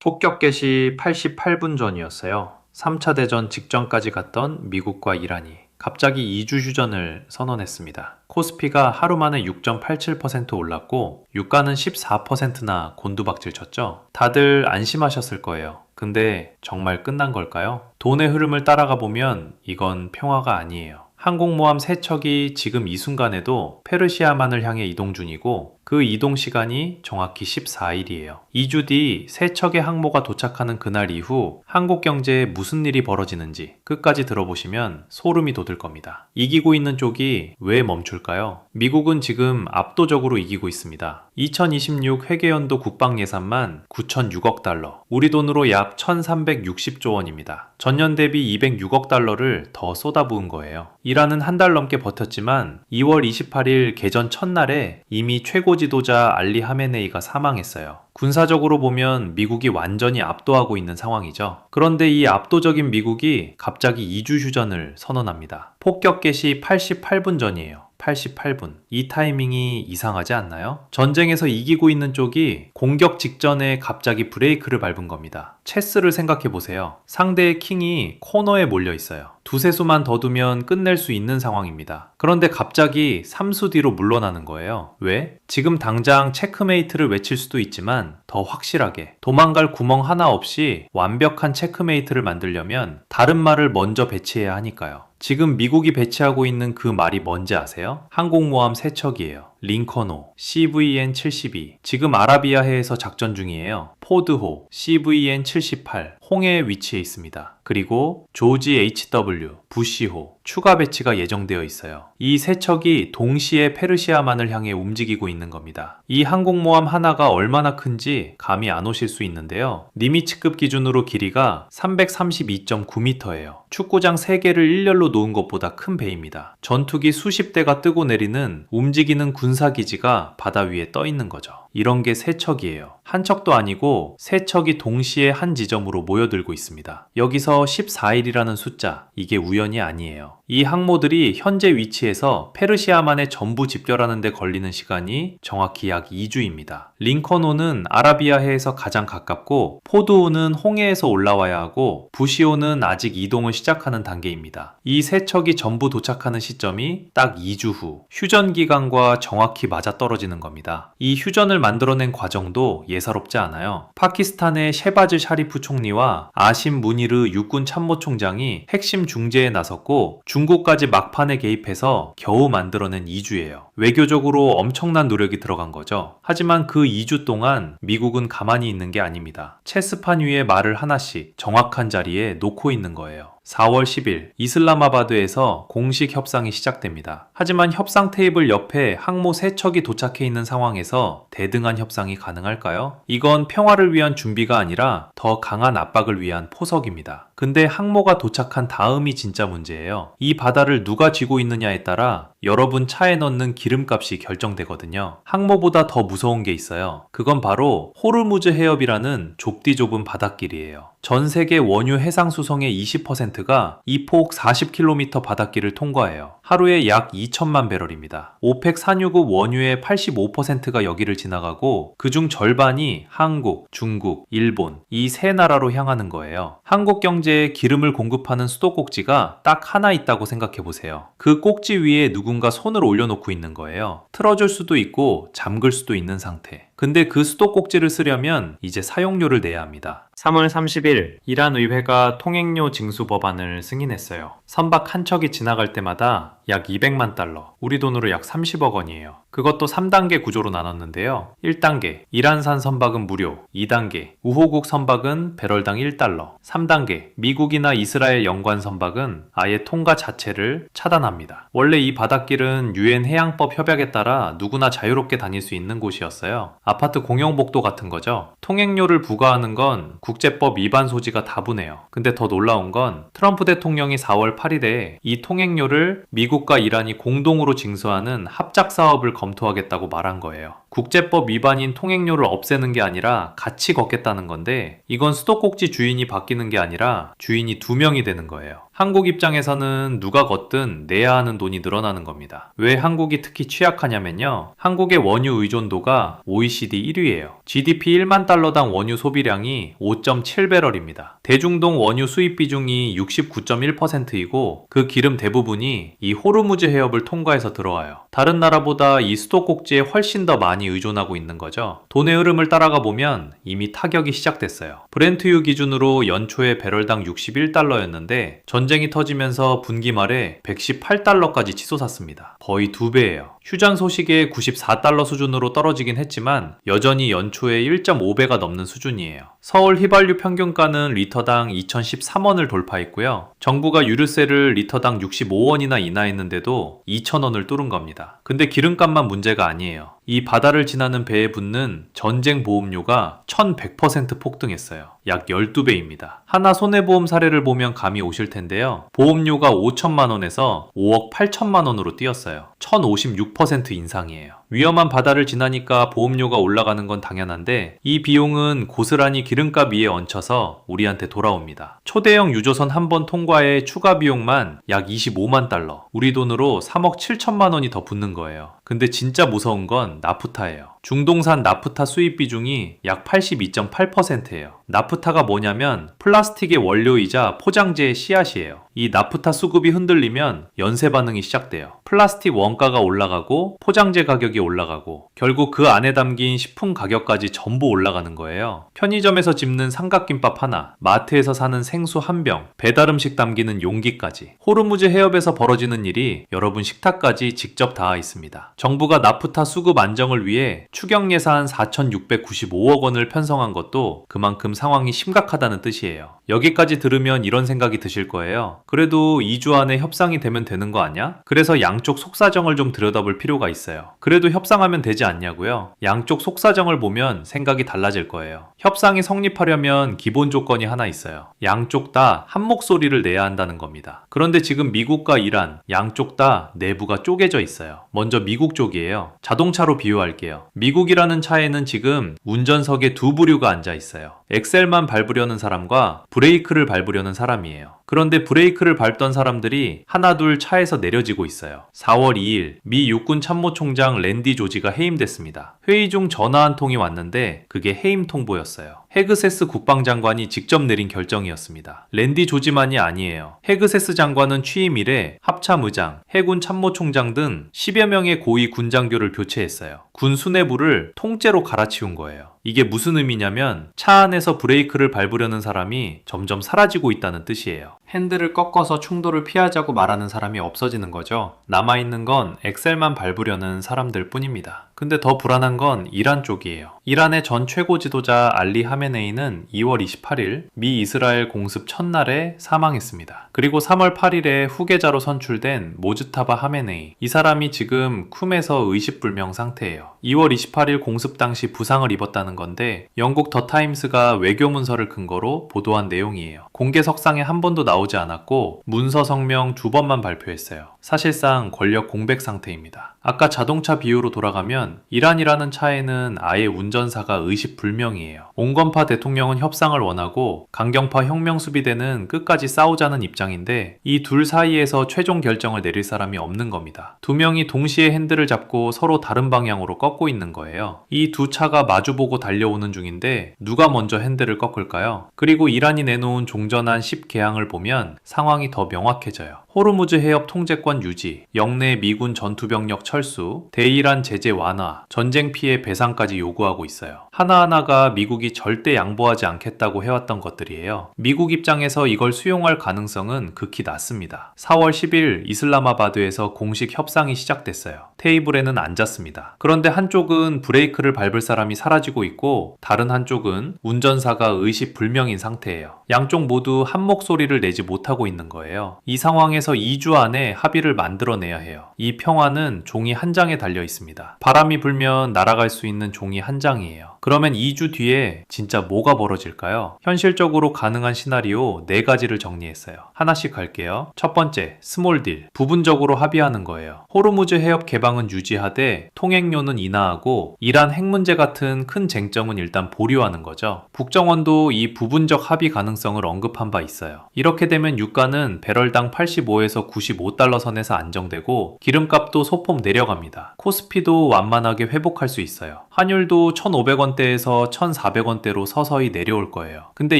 폭격 개시 88분 전이었어요. 3차 대전 직전까지 갔던 미국과 이란이 갑자기 2주 휴전을 선언했습니다. 코스피가 하루 만에 6.87% 올랐고 유가는 14%나 곤두박질 쳤죠. 다들 안심하셨을 거예요. 근데 정말 끝난 걸까요? 돈의 흐름을 따라가 보면 이건 평화가 아니에요. 항공모함 3척이 지금 이 순간에도 페르시아만을 향해 이동 중이고 그 이동 시간이 정확히 14일이에요. 2주 뒤 3척의 항모가 도착하는 그날 이후 한국 경제에 무슨 일이 벌어지는지 끝까지 들어보시면 소름이 돋을 겁니다. 이기고 있는 쪽이 왜 멈출까요? 미국은 지금 압도적으로 이기고 있습니다. 2026 회계연도 국방 예산만 9,006억 달러, 우리 돈으로 약 1,360조 원입니다. 전년 대비 206억 달러를 더 쏟아부은 거예요. 이란은 한 달 넘게 버텼지만 2월 28일 개전 첫날에 이미 최고 지도자 알리 하메네이가 사망했어요. 군사적으로 보면 미국이 완전히 압도하고 있는 상황이죠. 그런데 이 압도적인 미국이 갑자기 2주 휴전을 선언합니다. 폭격 개시 88분 전이에요. 88분. 이 타이밍이 이상하지 않나요? 전쟁에서 이기고 있는 쪽이 공격 직전에 갑자기 브레이크를 밟은 겁니다. 체스를 생각해보세요. 상대의 킹이 코너에 몰려 있어요. 두세 수만 더 두면 끝낼 수 있는 상황입니다. 그런데 갑자기 3수 뒤로 물러나는 거예요. 왜? 지금 당장 체크메이트를 외칠 수도 있지만 더 확실하게 도망갈 구멍 하나 없이 완벽한 체크메이트를 만들려면 다른 말을 먼저 배치해야 하니까요. 지금 미국이 배치하고 있는 그 말이 뭔지 아세요? 항공모함 3척이에요. 링컨호, CVN-72, 지금 아라비아해에서 작전 중이에요. 포드호, CVN-78, 홍해에 위치해 있습니다. 그리고 조지 HW, 부시호, 추가 배치가 예정되어 있어요. 이 3척이 동시에 페르시아만을 향해 움직이고 있는 겁니다. 이 항공모함 하나가 얼마나 큰지 감이 안 오실 수 있는데요. 니미츠급 기준으로 길이가 332.9m예요. 축구장 3개를 일렬로 놓은 것보다 큰 배입니다. 전투기 수십 대가 뜨고 내리는 움직이는 군사기지가 바다 위에 떠 있는 거죠. 이런 게 3척이에요. 한 척도 아니고 3척이 동시에 한 지점으로 모여들고 있습니다. 여기서 14일이라는 숫자, 이게 우연이 아니에요. 이 항모들이 현재 위치에서 페르시아만에 전부 집결하는 데 걸리는 시간이 정확히 약 2주입니다. 링컨호는 아라비아해에서 가장 가깝고 포드호는 홍해에서 올라와야 하고 부시호는 아직 이동을 시작하는 단계입니다. 이 3척이 전부 도착하는 시점이 딱 2주 후 휴전 기간과 정확히 맞아떨어지는 겁니다. 이 휴전을 만들어낸 과정도 예사롭지 않아요. 파키스탄의 셰바즈 샤리프 총리와 아심 무니르 육군 참모총장이 핵심 중재에 나섰고 중국까지 막판에 개입해서 겨우 만들어낸 2주예요. 외교적으로 엄청난 노력이 들어간 거죠. 하지만 그 2주 동안 미국은 가만히 있는 게 아닙니다. 체스판 위에 말을 하나씩 정확한 자리에 놓고 있는 거예요. 4월 10일 이슬라마바드에서 공식 협상이 시작됩니다. 하지만 협상 테이블 옆에 항모 3척이 도착해 있는 상황에서 대등한 협상이 가능할까요? 이건 평화를 위한 준비가 아니라 더 강한 압박을 위한 포석입니다. 근데 항모가 도착한 다음이 진짜 문제예요. 이 바다를 누가 쥐고 있느냐에 따라 여러분 차에 넣는 기름값이 결정되거든요. 항모보다 더 무서운 게 있어요. 그건 바로 호르무즈 해협이라는 좁디 좁은 바닷길이에요. 전 세계 원유 해상 수송의 20%가 이 폭 40km 바닷길을 통과해요. 하루에 약 2천만 배럴입니다. 오펙 산유국 원유의 85%가 여기를 지나가고 그중 절반이 한국, 중국, 일본 이 세 나라로 향하는 거예요. 한국 경제에 기름을 공급하는 수도꼭지가 딱 하나 있다고 생각해 보세요. 그 꼭지 위에 누군가 손을 올려놓고 있는 거예요. 틀어줄 수도 있고 잠글 수도 있는 상태. 근데 그 수도꼭지를 쓰려면 이제 사용료를 내야 합니다. 3월 30일 이란 의회가 통행료 징수 법안을 승인했어요. 선박 한 척이 지나갈 때마다 약 200만 달러, 우리 돈으로 약 30억 원이에요. 그것도 3단계 구조로 나눴는데요. 1단계, 이란산 선박은 무료. 2단계, 우호국 선박은 배럴당 1달러. 3단계, 미국이나 이스라엘 연관 선박은 아예 통과 자체를 차단합니다. 원래 이 바닷길은 유엔 해양법 협약에 따라 누구나 자유롭게 다닐 수 있는 곳이었어요. 아파트 공용복도 같은 거죠. 통행료를 부과하는 건 국제법 위반 소지가 다분해요. 근데 더 놀라운 건 트럼프 대통령이 4월 8일에 이 통행료를 미국과 이란이 공동으로 징수하는 합작 사업을 검토하겠다고 말한 거예요. 국제법 위반인 통행료를 없애는 게 아니라 같이 걷겠다는 건데, 이건 수도꼭지 주인이 바뀌는 게 아니라 주인이 2명이 되는 거예요. 한국 입장에서는 누가 걷든 내야 하는 돈이 늘어나는 겁니다. 왜 한국이 특히 취약하냐면요. 한국의 원유 의존도가 OECD 1위예요. GDP 1만 달러당 원유 소비량이 5.7배럴입니다. 대중동 원유 수입 비중이 69.1%이고 그 기름 대부분이 이 호르무즈 해협을 통과해서 들어와요. 다른 나라보다 이 수도꼭지에 훨씬 더 많이 의존하고 있는 거죠. 돈의 흐름을 따라가 보면 이미 타격이 시작됐어요. 브렌트유 기준으로 연초에 배럴당 61달러였는데 전쟁이 터지면서 분기 말에 118달러까지 치솟았습니다. 거의 2배예요. 휴장 소식에 94달러 수준으로 떨어지긴 했지만 여전히 연초에 1.5배가 넘는 수준이에요. 서울 휘발유 평균가는 리터당 2013원을 돌파했고요. 정부가 유류세를 리터당 65원이나 인하했는데도 2,000원을 뚫은 겁니다. 근데 기름값만 문제가 아니에요. 이 바다를 지나는 배에 붙는 전쟁 보험료가 1100% 폭등했어요. 약 12배입니다. 하나 손해보험 사례를 보면 감이 오실 텐데요. 보험료가 5천만 원에서 5억 8천만 원으로 뛰었어요. 1056% 인상이에요. 위험한 바다를 지나니까 보험료가 올라가는 건 당연한데 이 비용은 고스란히 기름값 위에 얹혀서 우리한테 돌아옵니다. 초대형 유조선 한 번 통과에 추가 비용만 약 25만 달러, 우리 돈으로 3억 7천만 원이 더 붙는 거예요. 근데 진짜 무서운 건 나프타예요. 중동산 나프타 수입 비중이 약 82.8%예요. 나프타가 뭐냐면 플라스틱의 원료이자 포장재의 씨앗이에요. 이 나프타 수급이 흔들리면 연쇄 반응이 시작돼요. 플라스틱 원가가 올라가고 포장재 가격이 올라가고 결국 그 안에 담긴 식품 가격까지 전부 올라가는 거예요. 편의점에서 집는 삼각김밥 하나, 마트에서 사는 생수 한 병, 배달음식 담기는 용기까지. 호르무즈 해협에서 벌어지는 일이 여러분 식탁까지 직접 닿아 있습니다. 정부가 나프타 수급 안정을 위해 추경 예산 4,695억 원을 편성한 것도 그만큼 상황이 심각하다는 뜻이에요. 여기까지 들으면 이런 생각이 드실 거예요. 그래도 2주 안에 협상이 되면 되는 거 아니야? 그래서 양쪽 속사정을 좀 들여다볼 필요가 있어요. 그래도 협상하면 되지 않냐고요? 양쪽 속사정을 보면 생각이 달라질 거예요. 협상이 성립하려면 기본 조건이 하나 있어요. 양쪽 다 한 목소리를 내야 한다는 겁니다. 그런데 지금 미국과 이란 양쪽 다 내부가 쪼개져 있어요. 먼저 미국 쪽이에요. 자동차로 비유할게요. 미국이라는 차에는 지금 운전석에 2부류가 앉아 있어요. 엑셀만 밟으려는 사람과 브레이크를 밟으려는 사람이에요. 그런데 브레이크를 밟던 사람들이 하나둘 차에서 내려지고 있어요. 4월 2일 미 육군 참모총장 랜디 조지가 해임됐습니다. 회의 중 전화 한 통이 왔는데 그게 해임 통보였어요. 헤그세스 국방장관이 직접 내린 결정이었습니다. 랜디 조지만이 아니에요. 헤그세스 장관은 취임 이래 합참의장, 해군 참모총장 등 10여 명의 고위 군장교를 교체했어요. 군 수뇌부를 통째로 갈아치운 거예요. 이게 무슨 의미냐면 차 안에서 브레이크를 밟으려는 사람이 점점 사라지고 있다는 뜻이에요. 핸들을 꺾어서 충돌을 피하자고 말하는 사람이 없어지는 거죠. 남아있는 건 엑셀만 밟으려는 사람들 뿐입니다. 근데 더 불안한 건 이란 쪽이에요. 이란의 전 최고 지도자 알리 하메네이는 2월 28일 미 이스라엘 공습 첫날에 사망했습니다. 그리고 3월 8일에 후계자로 선출된 모즈타바 하메네이, 이 사람이 지금 쿰에서 의식불명 상태예요. 2월 28일 공습 당시 부상을 입었다는 건데 영국 더 타임스가 외교 문서를 근거로 보도한 내용이에요. 공개 석상에 한 번도 나오지 않았고 문서 성명 2번만 발표했어요. 사실상 권력 공백 상태입니다. 아까 자동차 비유로 돌아가면 이란이라는 차에는 아예 운전사가 의식불명이에요. 온건파 대통령은 협상을 원하고 강경파 혁명수비대는 끝까지 싸우자는 입장인데 이 둘 사이에서 최종 결정을 내릴 사람이 없는 겁니다. 2명이 동시에 핸들을 잡고 서로 다른 방향으로 꺾고 있는 거예요. 이 두 차가 마주보고 달려오는 중인데 누가 먼저 핸들을 꺾을까요? 그리고 이란이 내놓은 종전한 10개항을 보면 상황이 더 명확해져요. 호르무즈 해협 통제권 유지, 영내 미군 전투병력 철수, 대이란 제재 완화, 전쟁 피해 배상까지 요구하고 있어요. 하나하나가 미국이 절대 양보하지 않겠다고 해왔던 것들이에요. 미국 입장에서 이걸 수용할 가능성은 극히 낮습니다. 4월 10일 이슬라마바드에서 공식 협상이 시작됐어요. 테이블에는 앉았습니다. 그런데 한쪽은 브레이크를 밟을 사람이 사라지고 있고 다른 한쪽은 운전사가 의식불명인 상태예요. 양쪽 모두 한 목소리를 내지 못하고 있는 거예요. 이 상황에서 2주 안에 합의를 만들어내야 해요. 이 평화는 종이 한 장에 달려 있습니다. 바람이 불면 날아갈 수 있는 종이 한 장이에요. 그러면 2주 뒤에 진짜 뭐가 벌어질까요? 현실적으로 가능한 시나리오 4가지를 정리했어요. 하나씩 갈게요. 첫 번째, 스몰 딜. 부분적으로 합의하는 거예요. 호르무즈 해협 개방은 유지하되 통행료는 인하하고 이란 핵 문제 같은 큰 쟁점은 일단 보류하는 거죠. 국정원도 이 부분적 합의 가능성을 언급한 바 있어요. 이렇게 되면 유가는 배럴당 85에서 95달러 선에서 안정되고 기름값도 소폭 내려갑니다. 코스피도 완만하게 회복할 수 있어요. 환율도 1,500원대에서 1,400원대로 서서히 내려올 거예요. 근데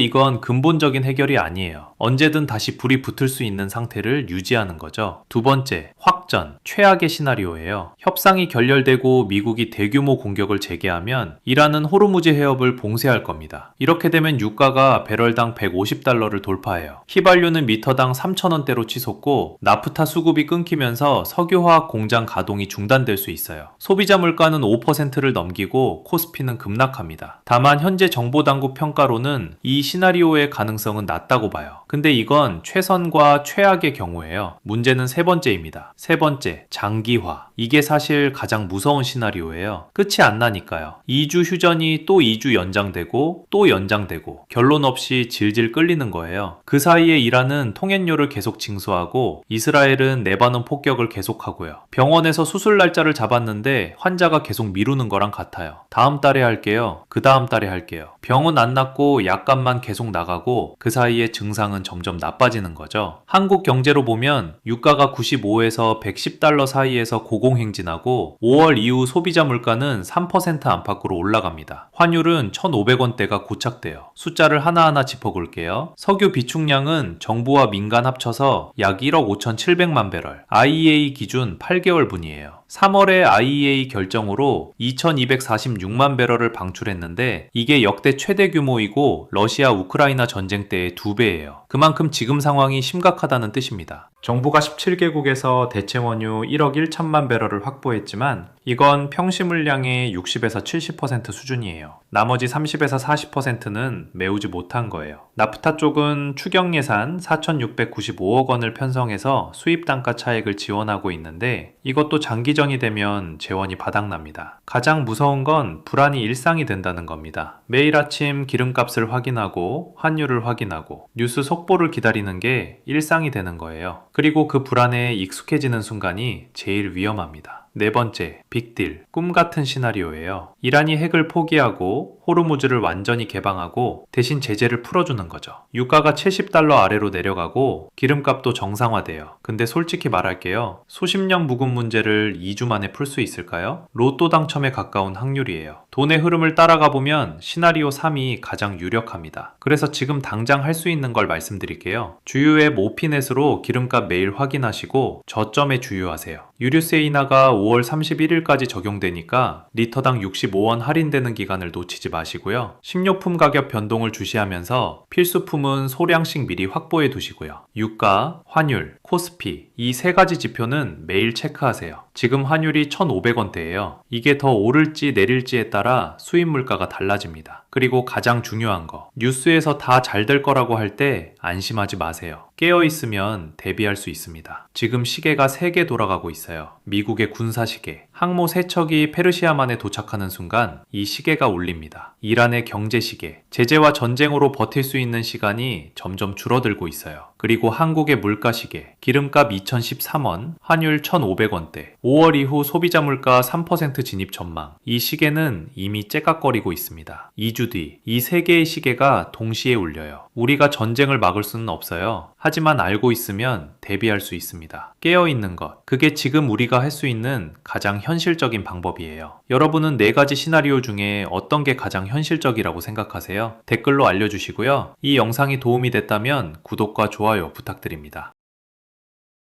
이건 근본적인 해결이 아니에요. 언제든 다시 불이 붙을 수 있는 상태를 유지하는 거죠. 두 번째, 확전, 최악의 시나리오예요. 협상이 결렬되고 미국이 대규모 공격을 재개하면 이란은 호르무즈 해협을 봉쇄할 겁니다. 이렇게 되면 유가가 배럴당 150달러를 돌파해요. 휘발유는 리터당 3,000원대로 치솟고 나프타 수급이 끊기면서 석유화학 공장 가동이 중단될 수 있어요. 소비자 물가는 5%를 넘기고 코스피는 급락합니다. 다만 현재 정보당국 평가로는 이 시나리오의 가능성은 낮다고 봐요. 근데 이건 최선과 최악의 경우예요. 문제는 세 번째입니다. 세 번째, 장기화. 이게 사실 가장 무서운 시나리오예요. 끝이 안 나니까요. 2주 휴전이 또 2주 연장되고 또 연장되고 결론 없이 질질 끌리는 거예요. 그 사이에 이란은 통행료를 계속 징수하고 이스라엘은 레바논 폭격을 계속하고요. 병원에서 수술 날짜를 잡았는데 환자가 계속 미루는 거랑 같아요. 다음 달에 할게요. 그 다음 달에 할게요. 병은 안 낫고 약값만 계속 나가고 그 사이에 증상은 점점 나빠지는 거죠. 한국 경제로 보면 유가가 95에서 110달러 사이에서 고공행진하고 5월 이후 소비자 물가는 3% 안팎으로 올라갑니다. 환율은 1,500원대가 고착돼요. 숫자를 하나하나 짚어볼게요. 석유 비축량은 정부와 민간 합쳐서 약 1억 5,700만 배럴, IEA 기준 8개월분이에요. 3월에 IEA 결정으로 2,246만 배럴을 방출했는데 이게 역대 최대 규모이고 러시아 우크라이나 전쟁 때의 2배예요. 그만큼 지금 상황이 심각하다는 뜻입니다. 정부가 17개국에서 대체 원유 1억 1천만 배럴을 확보했지만 이건 평시 물량의 60에서 70% 수준이에요. 나머지 30에서 40%는 메우지 못한 거예요. 나프타 쪽은 추경 예산 4,695억 원을 편성해서 수입 단가 차익을 지원하고 있는데 이것도 장기전이 되면 재원이 바닥납니다. 가장 무서운 건 불안이 일상이 된다는 겁니다. 매일 아침 기름값을 확인하고 환율을 확인하고 뉴스 속보를 기다리는 게 일상이 되는 거예요. 그리고 그 불안에 익숙해지는 순간이 제일 위험합니다. 네 번째, 빅딜, 꿈같은 시나리오예요. 이란이 핵을 포기하고 호르무즈를 완전히 개방하고 대신 제재를 풀어주는 거죠. 유가가 70달러 아래로 내려가고 기름값도 정상화돼요. 근데 솔직히 말할게요. 수십 년 묵은 문제를 2주 만에 풀 수 있을까요? 로또 당첨에 가까운 확률이에요. 돈의 흐름을 따라가 보면 시나리오 3이 가장 유력합니다. 그래서 지금 당장 할 수 있는 걸 말씀드릴게요. 주유앱 오피넷으로 기름값 매일 확인하시고 저점에 주유하세요. 유류세 인하가 5월 31일까지 적용되니까 리터당 65원 할인되는 기간을 놓치지 마시고요. 식료품 가격 변동을 주시하면서 필수품은 소량씩 미리 확보해 두시고요. 유가, 환율, 코스피 이 세 가지 지표는 매일 체크하세요. 지금 환율이 1,500원대예요. 이게 더 오를지 내릴지에 따라 수입 물가가 달라집니다. 그리고 가장 중요한 거, 뉴스에서 다 잘 될 거라고 할 때 안심하지 마세요. 깨어있으면 대비할 수 있습니다. 지금 시계가 3개 돌아가고 있어요. 미국의 군사시계, 항모 3척이 페르시아만에 도착하는 순간 이 시계가 울립니다. 이란의 경제시계, 제재와 전쟁으로 버틸 수 있는 시간이 점점 줄어들고 있어요. 그리고 한국의 물가시계, 기름값 2,013원, 환율 1,500원대, 5월 이후 소비자 물가 3% 진입 전망. 이 시계는 이미 째깍거리고 있습니다. 2주 뒤, 이 3개의 시계가 동시에 울려요. 우리가 전쟁을 막을 수는 없어요. 하지만 알고 있으면 대비할 수 있습니다. 깨어있는 것, 그게 지금 우리가 할 수 있는 가장 현실적인 방법이에요. 여러분은 4가지 시나리오 중에 어떤 게 가장 현실적이라고 생각하세요? 댓글로 알려주시고요. 이 영상이 도움이 됐다면 구독과 좋아요 부탁드립니다.